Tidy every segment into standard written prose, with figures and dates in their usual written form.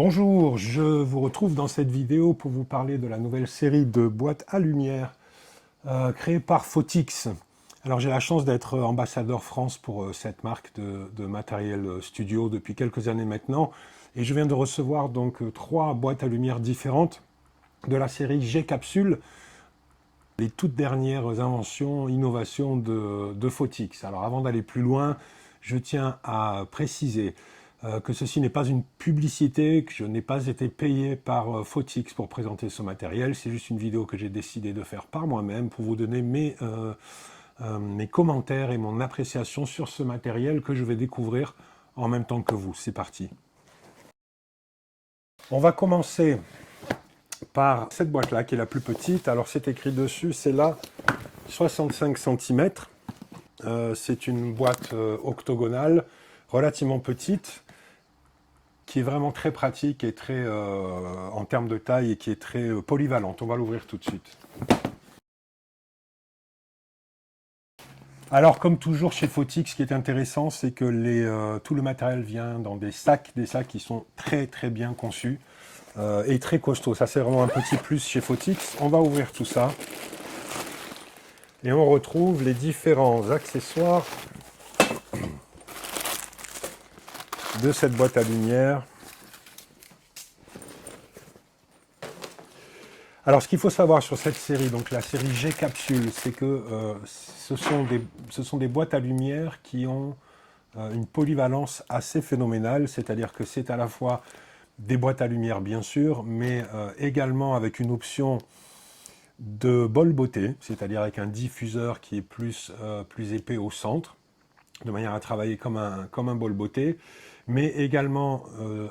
Bonjour, je vous retrouve dans cette vidéo pour vous parler de la nouvelle série de boîtes à lumière créée par Photix. Alors j'ai la chance d'être ambassadeur France pour cette marque de matériel studio depuis quelques années maintenant et je viens de recevoir donc trois boîtes à lumière différentes de la série G-Capsule, les toutes dernières inventions, innovations de Photix. Alors avant d'aller plus loin, je tiens à préciser que ceci n'est pas une publicité, que je n'ai pas été payé par Photix pour présenter ce matériel. C'est juste une vidéo que j'ai décidé de faire par moi-même pour vous donner mes commentaires et mon appréciation sur ce matériel que je vais découvrir en même temps que vous. C'est parti. On va commencer par cette boîte-là qui est la plus petite. Alors c'est écrit dessus, c'est la 65 cm. C'est une boîte octogonale relativement petite, qui est vraiment très pratique et très, en termes de taille, et qui est très polyvalente. On va l'ouvrir tout de suite. Alors, comme toujours chez Photix, ce qui est intéressant, c'est que tout le matériel vient dans des sacs qui sont très très bien conçus et très costauds. Ça, c'est vraiment un petit plus chez Photix. On va ouvrir tout ça et on retrouve les différents accessoires de cette boîte à lumière. Alors, ce qu'il faut savoir sur cette série, donc la série G-Capsule, c'est que ce sont des boîtes à lumière qui ont une polyvalence assez phénoménale, c'est-à-dire que c'est à la fois des boîtes à lumière, bien sûr, mais également avec une option de bol beauté, c'est-à-dire avec un diffuseur qui est plus épais au centre, de manière à travailler comme un bol beauté, mais également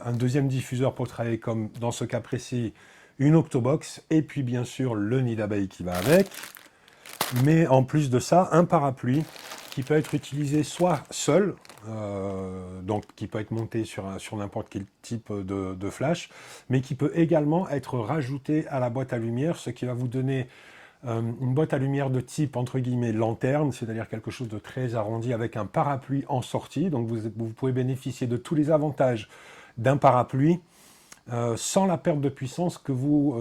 un deuxième diffuseur pour travailler comme, dans ce cas précis, une octobox, et puis bien sûr le nid d'abeille qui va avec, mais en plus de ça, un parapluie qui peut être utilisé soit seul, donc qui peut être monté sur n'importe quel type de flash, mais qui peut également être rajouté à la boîte à lumière, ce qui va vous donner une boîte à lumière de type, entre guillemets, lanterne, c'est-à-dire quelque chose de très arrondi avec un parapluie en sortie. Donc vous pouvez bénéficier de tous les avantages d'un parapluie sans la perte de puissance que vous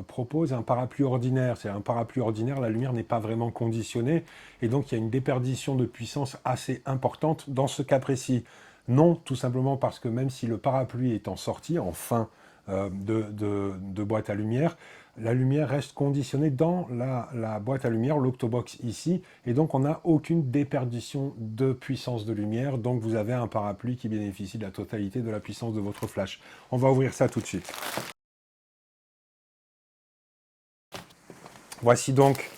propose un parapluie ordinaire. C'est un parapluie ordinaire, la lumière n'est pas vraiment conditionnée et donc il y a une déperdition de puissance assez importante dans ce cas précis. Non, tout simplement parce que même si le parapluie est en sortie, en fin de boîte à lumière, la lumière reste conditionnée dans la boîte à lumière, l'octobox ici, et donc on n'a aucune déperdition de puissance de lumière, donc vous avez un parapluie qui bénéficie de la totalité de la puissance de votre flash. On va ouvrir ça tout de suite. Voici donc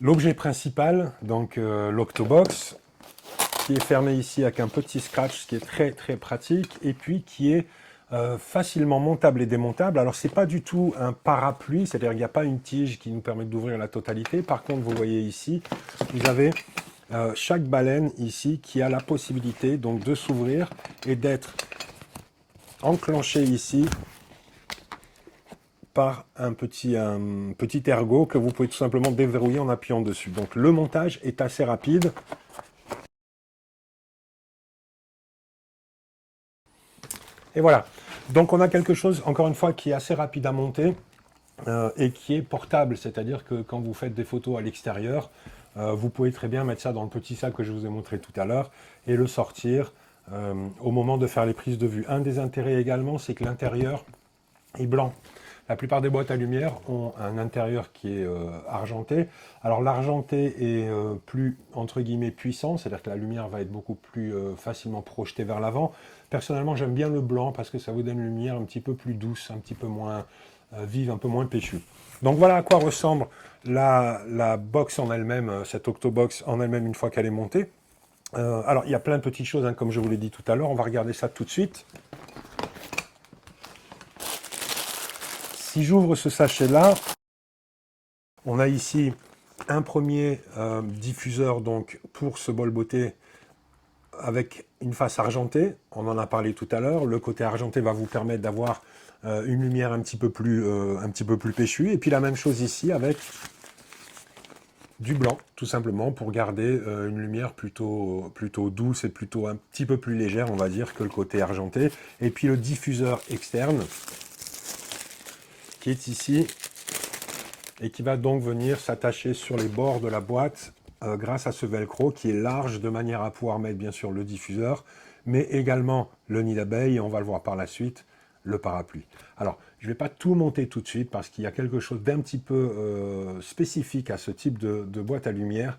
l'objet principal, donc l'octobox, qui est fermé ici avec un petit scratch, ce qui est très très pratique, et puis qui est facilement montable et démontable. Alors c'est pas du tout un parapluie, c'est-à-dire qu'il n'y a pas une tige qui nous permet d'ouvrir la totalité. Par contre, vous voyez ici, vous avez chaque baleine ici qui a la possibilité donc de s'ouvrir et d'être enclenché ici par un petit ergot que vous pouvez tout simplement déverrouiller en appuyant dessus. Donc le montage est assez rapide. Et voilà, donc on a quelque chose, encore une fois, qui est assez rapide à monter et qui est portable, c'est-à-dire que quand vous faites des photos à l'extérieur, vous pouvez très bien mettre ça dans le petit sac que je vous ai montré tout à l'heure et le sortir au moment de faire les prises de vue. Un des intérêts également, c'est que l'intérieur est blanc. La plupart des boîtes à lumière ont un intérieur qui est argenté. Alors l'argenté est plus, entre guillemets, puissant, c'est-à-dire que la lumière va être beaucoup plus facilement projetée vers l'avant. Personnellement, j'aime bien le blanc parce que ça vous donne une lumière un petit peu plus douce, un petit peu moins vive, un peu moins péchue. Donc voilà à quoi ressemble la box en elle-même, cette octobox en elle-même une fois qu'elle est montée. Alors il y a plein de petites choses, hein, comme je vous l'ai dit tout à l'heure, on va regarder ça tout de suite. Si j'ouvre ce sachet-là, on a ici un premier diffuseur donc, pour ce bol beauté avec une face argentée. On en a parlé tout à l'heure. Le côté argenté va vous permettre d'avoir une lumière un petit peu plus péchue. Et puis la même chose ici avec du blanc, tout simplement, pour garder une lumière plutôt douce et plutôt un petit peu plus légère, on va dire, que le côté argenté. Et puis le diffuseur externe, qui est ici, et qui va donc venir s'attacher sur les bords de la boîte grâce à ce velcro qui est large, de manière à pouvoir mettre bien sûr le diffuseur, mais également le nid d'abeille, et on va le voir par la suite, le parapluie. Alors, je ne vais pas tout monter tout de suite parce qu'il y a quelque chose d'un petit peu spécifique à ce type de boîte à lumière.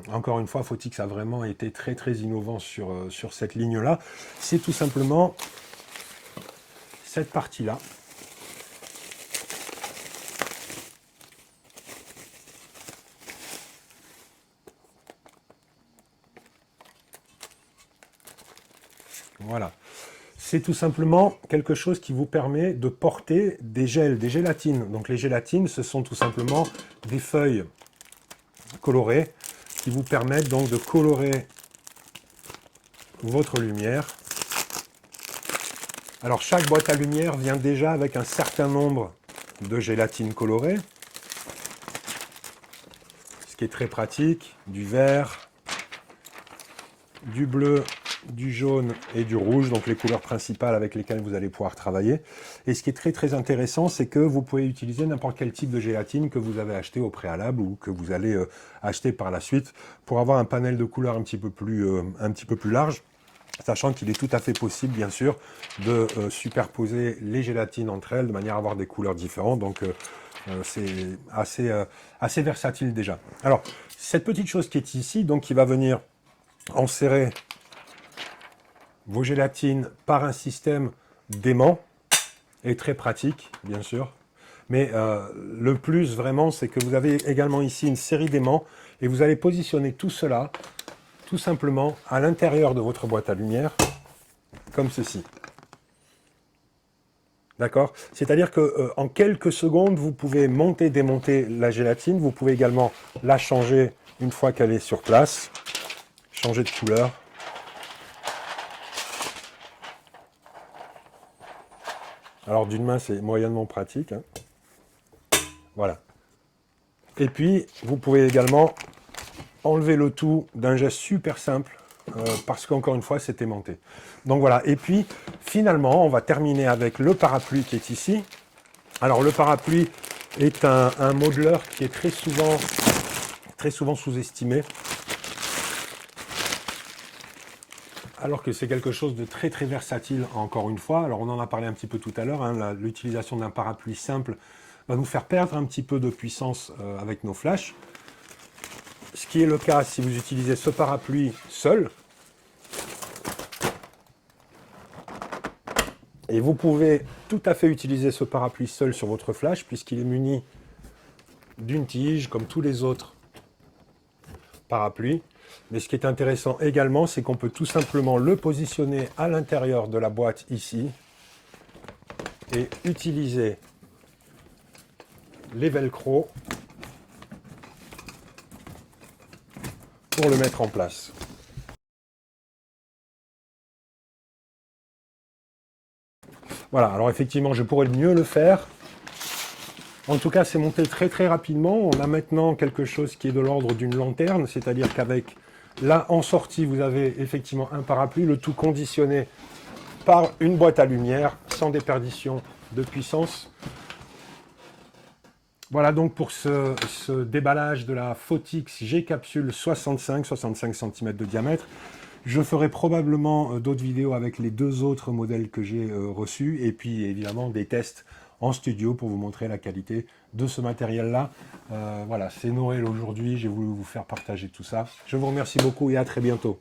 Encore une fois, Photix a vraiment été très très innovant sur cette ligne-là. C'est tout simplement cette partie-là. Voilà. C'est tout simplement quelque chose qui vous permet de porter des gels, des gélatines. Donc les gélatines, ce sont tout simplement des feuilles colorées qui vous permettent donc de colorer votre lumière. Alors chaque boîte à lumière vient déjà avec un certain nombre de gélatines colorées, ce qui est très pratique, du vert, du bleu, du jaune et du rouge, donc les couleurs principales avec lesquelles vous allez pouvoir travailler. Et ce qui est très très intéressant, c'est que vous pouvez utiliser n'importe quel type de gélatine que vous avez acheté au préalable ou que vous allez acheter par la suite pour avoir un panel de couleurs un petit peu plus large, sachant qu'il est tout à fait possible, bien sûr, de superposer les gélatines entre elles de manière à avoir des couleurs différentes. Donc c'est assez versatile déjà. Alors, cette petite chose qui est ici, donc qui va venir enserrer vos gélatines par un système d'aimant, est très pratique, bien sûr. Mais le plus vraiment, c'est que vous avez également ici une série d'aimants et vous allez positionner tout cela tout simplement à l'intérieur de votre boîte à lumière, comme ceci. D'accord? C'est-à-dire que en quelques secondes, vous pouvez monter, démonter la gélatine. Vous pouvez également la changer une fois qu'elle est sur place, changer de couleur. Alors d'une main, c'est moyennement pratique, hein. Voilà. Et puis, vous pouvez également enlever le tout d'un geste super simple, parce qu'encore une fois, c'est aimanté. Donc voilà. Et puis, finalement, on va terminer avec le parapluie qui est ici. Alors, le parapluie est un modeleur qui est très souvent sous-estimé, alors que c'est quelque chose de très très versatile, encore une fois. Alors on en a parlé un petit peu tout à l'heure, hein, l'utilisation d'un parapluie simple va nous faire perdre un petit peu de puissance avec nos flashs. Ce qui est le cas si vous utilisez ce parapluie seul. Et vous pouvez tout à fait utiliser ce parapluie seul sur votre flash, puisqu'il est muni d'une tige, comme tous les autres parapluies. Mais ce qui est intéressant également, c'est qu'on peut tout simplement le positionner à l'intérieur de la boîte ici et utiliser les velcro pour le mettre en place. Voilà, alors effectivement, je pourrais mieux le faire. En tout cas, c'est monté très très rapidement. On a maintenant quelque chose qui est de l'ordre d'une lanterne, c'est-à-dire qu'avec là en sortie, vous avez effectivement un parapluie, le tout conditionné par une boîte à lumière, sans déperdition de puissance. Voilà donc pour ce déballage de la Photix G Capsule 65 cm de diamètre. Je ferai probablement d'autres vidéos avec les deux autres modèles que j'ai reçus et puis évidemment des tests en studio pour vous montrer la qualité de ce matériel-là. Voilà, c'est Noël aujourd'hui, j'ai voulu vous faire partager tout ça. Je vous remercie beaucoup et à très bientôt.